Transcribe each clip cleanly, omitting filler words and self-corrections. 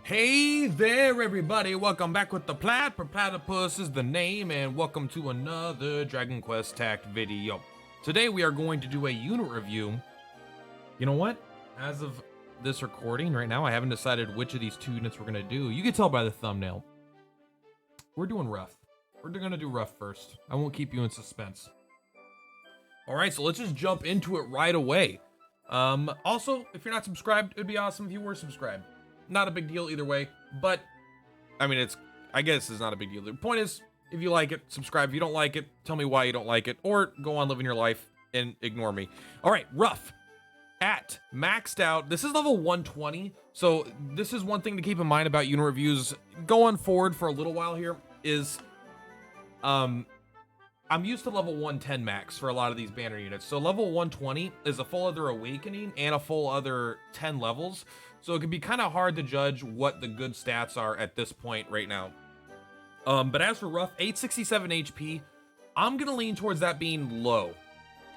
Hey there, everybody! Welcome back with the Plat. Purplatypus is the name, and welcome to another Dragon Quest Tact video. Today we are going to do a unit review. You know what? As of this recording right now, I haven't decided which of these two units we're going to do. You can tell by the thumbnail. We're doing RUFF. We're going to do RUFF first. I won't keep you in suspense. Alright, so let's just jump into it right away. Also, if you're not subscribed, it'd be awesome if you were subscribed. Not a big deal either way, but I mean, I guess it's not a big deal. The point is, if you like it, subscribe. If you don't like it, tell me why you don't like it, or go on living your life and ignore me. All right, RUFF at maxed out. This is level 120, so this is one thing to keep in mind about unit reviews going forward for a little while here is, I'm used to level 110 max for a lot of these banner units. So level 120 is a full other awakening and a full other 10 levels. So it can be kind of hard to judge what the good stats are at this point right now. But as for RUFF, 867 HP, I'm going to lean towards that being low.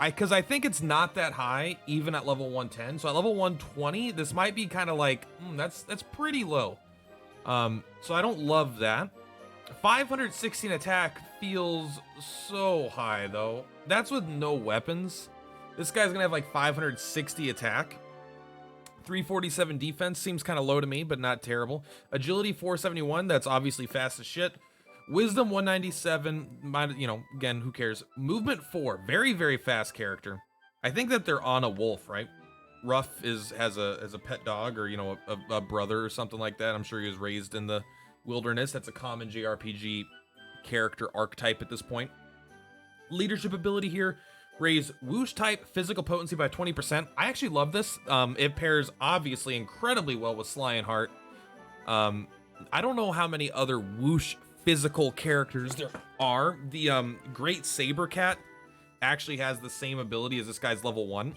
Because I think it's not that high, even at level 110. So at level 120, this might be kind of like, that's pretty low. So I don't love that. 516 attack feels so high, though. That's with no weapons. This guy's going to have like 560 attack. 347 defense seems kind of low to me, but not terrible. Agility 471, that's obviously fast as shit. Wisdom 197, you know, again, who cares? Movement 4, very, very fast character. I think that they're on a wolf, right? RUFF has a pet dog, or, you know, a brother or something like that. I'm sure he was raised in the wilderness. That's a common JRPG character archetype at this point. Leadership ability here. Raise whoosh type physical potency by 20%. I actually love this. It pairs obviously incredibly well with Sly and Heart. I don't know how many other whoosh physical characters there are. The Great Saber Cat actually has the same ability as this guy's level 1.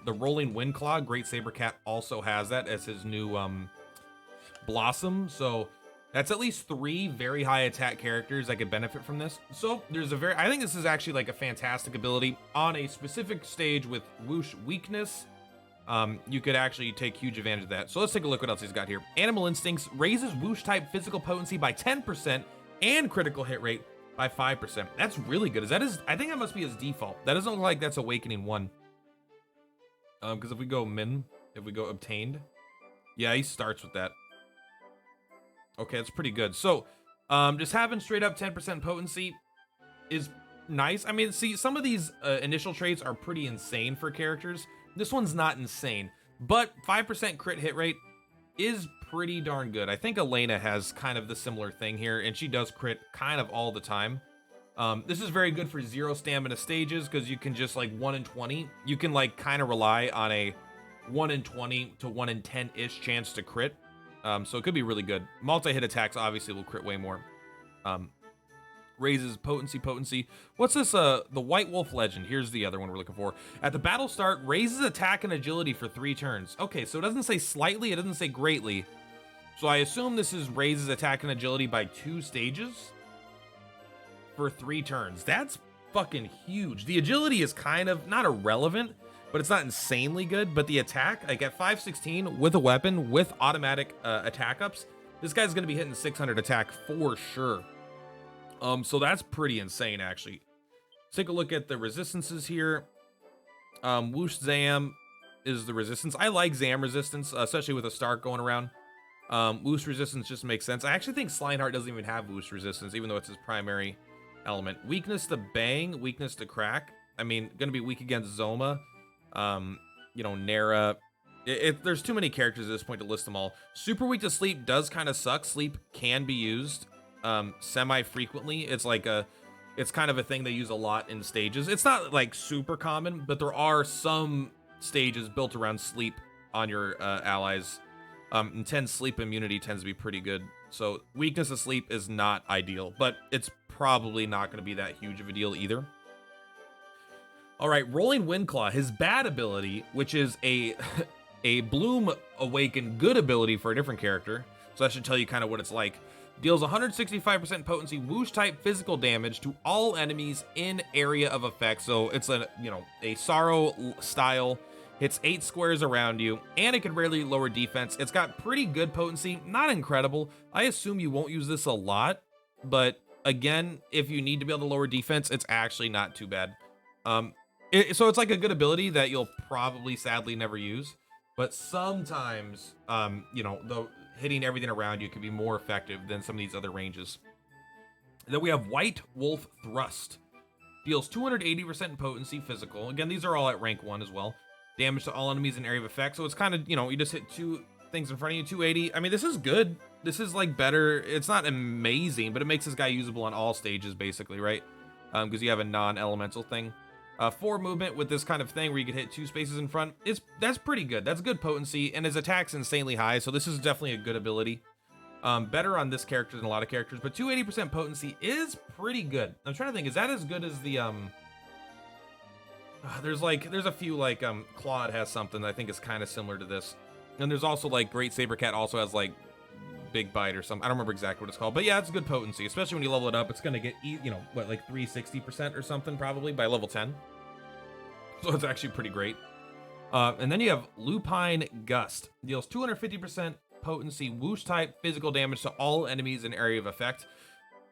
The Rolling Wind Claw, Great Saber Cat also has that as his new Blossom. So that's at least 3 very high attack characters that could benefit from this. So there's I think this is actually like a fantastic ability on a specific stage with whoosh weakness. You could actually take huge advantage of that. So let's take a look what else he's got here. Animal Instincts raises whoosh type physical potency by 10% and critical hit rate by 5%. That's really good. I think that must be his default. That doesn't look like that's Awakening 1. Because if we go obtained, yeah, he starts with that. Okay, that's pretty good. So, just having straight up 10% potency is nice. I mean, see, some of these initial traits are pretty insane for characters. This one's not insane, but 5% crit hit rate is pretty darn good. I think Elena has kind of the similar thing here, and she does crit kind of all the time. This is very good for 0 stamina stages, because you can just like 1 in 20. You can like kind of rely on a 1 in 20 to 1 in 10-ish chance to crit. So it could be really good. Multi-hit attacks obviously will crit way more. Raises potency. What's this? The White Wolf Legend. Here's the other one we're looking for. At the battle start, raises attack and agility for 3 turns. Okay, so it doesn't say slightly, it doesn't say greatly. So I assume this is raises attack and agility by 2 stages for 3 turns. That's fucking huge. The agility is kind of not irrelevant, but it's not insanely good. But the attack, like at 516 with a weapon, with automatic attack ups, this guy's going to be hitting 600 attack for sure. So that's pretty insane, actually. Let's take a look at the resistances here. Whoosh Zam is the resistance. I like Zam resistance, especially with a Stark going around. Whoosh resistance just makes sense. I actually think Slineheart doesn't even have whoosh resistance, even though it's his primary element. Weakness to bang, weakness to crack. I mean, going to be weak against Zoma. You know, Nera. There's too many characters at this point to list them all. Super weak to sleep does kind of suck. Sleep can be used semi-frequently. It's kind of a thing they use a lot in stages. It's not like super common, but there are some stages built around sleep on your allies. Intense sleep immunity tends to be pretty good. So weakness to sleep is not ideal, but it's probably not going to be that huge of a deal either. All right, Rolling Windclaw, his bad ability, which is a Bloom Awaken good ability for a different character. So that should tell you kind of what it's like. Deals 165% potency whoosh type physical damage to all enemies in area of effect. So it's a Sorrow style hits 8 squares around you, and it can rarely lower defense. It's got pretty good potency, not incredible. I assume you won't use this a lot, but again, if you need to be able to lower defense, it's actually not too bad. So it's like a good ability that you'll probably sadly never use, but sometimes, you know, the hitting everything around you can be more effective than some of these other ranges. Then we have White Wolf Thrust. Deals 280% potency physical. Again, these are all at rank 1 as well. Damage to all enemies in area of effect. So it's kind of, you know, you just hit 2 things in front of you, 280. I mean, this is good. This is like better. It's not amazing, but it makes this guy usable on all stages basically, right? Because you have a non-elemental thing. 4 movement with this kind of thing where you can hit 2 spaces in front. That's pretty good. That's good potency, and his attack's insanely high, so this is definitely a good ability. Better on this character than a lot of characters, but 280% potency is pretty good. I'm trying to think, is that as good as the there's a few like Claude has something that I think is kind of similar to this, and there's also like Great Sabercat also has like Big Bite or something. I don't remember exactly what it's called, but yeah, it's good potency, especially when you level it up. It's gonna get, you know, what, like 360% or something probably by level 10. So it's actually pretty great. And then you have Lupine Gust. Deals 250% potency whoosh type physical damage to all enemies in area of effect.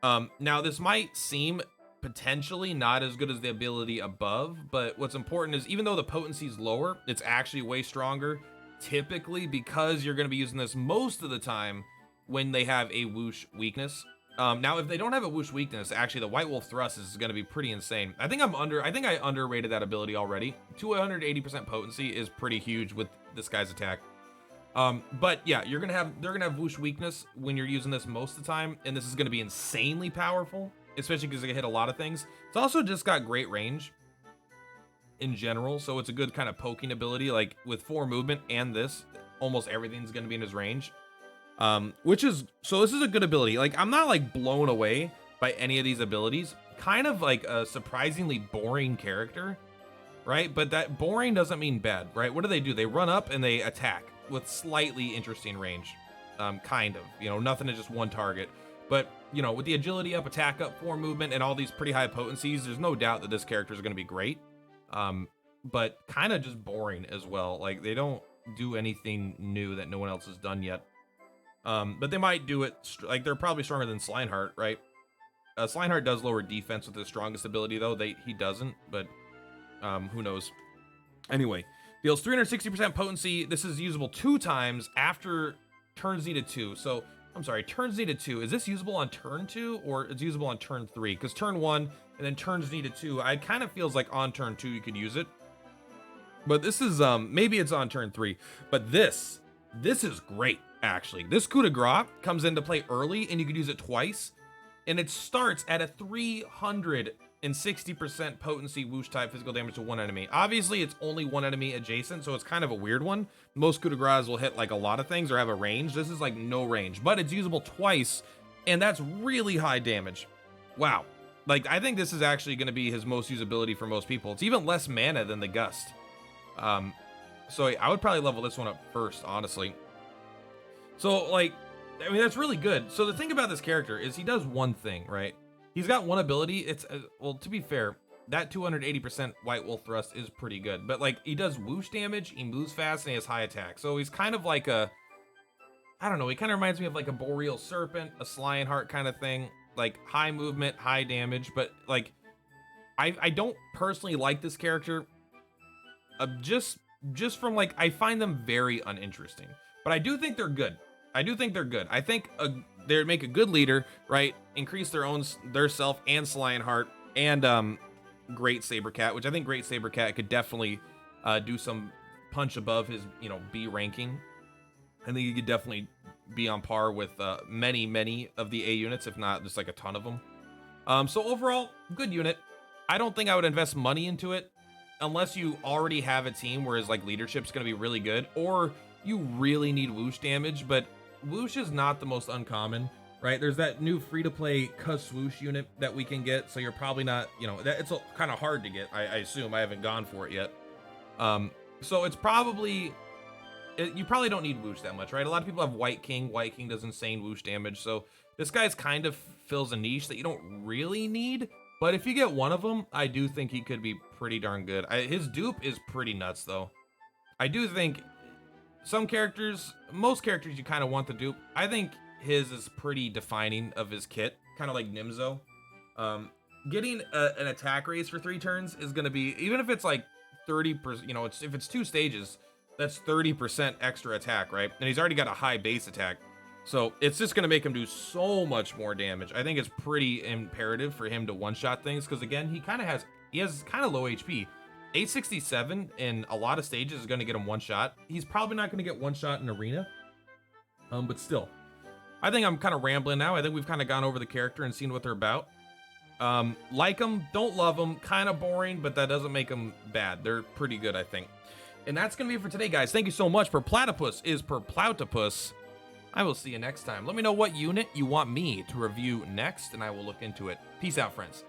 Now this might seem potentially not as good as the ability above, but what's important is even though the potency is lower, it's actually way stronger, typically because you're going to be using this most of the time when they have a whoosh weakness. Now if they don't have a whoosh weakness, actually the White Wolf Thrust is going to be pretty insane. I think I underrated that ability already. 280% potency is pretty huge with this guy's attack. But yeah, they're gonna have whoosh weakness when you're using this most of the time, and this is gonna be insanely powerful, especially because it can hit a lot of things. It's also just got great range in general, so it's a good kind of poking ability. Like with 4 movement and this, almost everything's gonna be in his range. So this is a good ability. Like I'm not like blown away by any of these abilities. Kind of like a surprisingly boring character, right? But that boring doesn't mean bad, right? What do? They run up and they attack with slightly interesting range, kind of, you know, nothing to just one target, but you know, with the agility up, attack up, 4 movement, and all these pretty high potencies, there's no doubt that this character is going to be great, but kind of just boring as well. Like they don't do anything new that no one else has done yet, but they might do it like they're probably stronger than Slineheart, right? Slineheart does lower defense with his strongest ability though. He doesn't, but who knows. Anyway, deals 360% potency. This is usable 2 times after turns needed 2. So, I'm sorry, turns needed 2. Is this usable on turn 2 or it's usable on turn 3? Because turn 1 and then turns needed 2, it kind of feels like on turn 2 you could use it. But this is, maybe it's on turn 3. But this is great, actually. This coup de grace comes into play early and you could use it twice. And it starts at a 360% potency whoosh type physical damage to 1 enemy. Obviously it's only 1 enemy adjacent, so it's kind of a weird one. Most coup de grace will hit like a lot of things or have a range. This is like no range, but it's usable twice, and that's really high damage. Wow. Like I think this is actually going to be his most usability for most people. It's even less mana than the Gust. So I would probably level this one up first, honestly. So like, I mean, that's really good. So the thing about this character is he does one thing, right? He's got one ability. It's well, to be fair, that 280% White Wolf Thrust is pretty good, but like he does whoosh damage, he moves fast, and he has high attack. So he's kind of like I don't know, he kind of reminds me of like a Boreal Serpent, a Slineheart kind of thing, like high movement, high damage. But like I don't personally like this character, just from like, I find them very uninteresting, but I do think they're good. I think they make a good leader, right? Increase their self and Slineheart and Great Sabercat, which I think Great Sabercat could definitely do some punch above his, you know, B ranking. I think he could definitely be on par with many of the A units, if not just like a ton of them. So overall, good unit. I don't think I would invest money into it unless you already have a team where his like leadership's going to be really good, or you really need whoosh damage. But whoosh is not the most uncommon, right? There's that new free-to-play cuss whoosh unit that we can get, so you're probably not, you know, it's kind of hard to get. I assume. I haven't gone for it yet. So it's probably, you probably don't need whoosh that much, right? A lot of people have White King. White King does insane whoosh damage, so this guy's kind of fills a niche that you don't really need. But if you get one of them, I do think he could be pretty darn good. His dupe is pretty nuts, though. I do think some characters, most characters you kind of want to dupe. I think his is pretty defining of his kit, kind of like Nimzo. Getting an attack raise for 3 turns is going to be, even if it's like 30%, you know, if it's 2 stages, that's 30% extra attack, right? And he's already got a high base attack. So it's just going to make him do so much more damage. I think it's pretty imperative for him to one-shot things because, again, he has kind of low HP. 867 in a lot of stages is going to get him one shot. He's probably not going to get one shot in arena. But still, I think I'm kind of rambling now. I think we've kind of gone over the character and seen what they're about. Like them, don't love them, kind of boring, but that doesn't make them bad. They're pretty good, I think. And that's going to be it for today, guys. Thank you so much. Purplatypus is Purplatypus. I will see you next time. Let me know what unit you want me to review next, and I will look into it. Peace out, friends.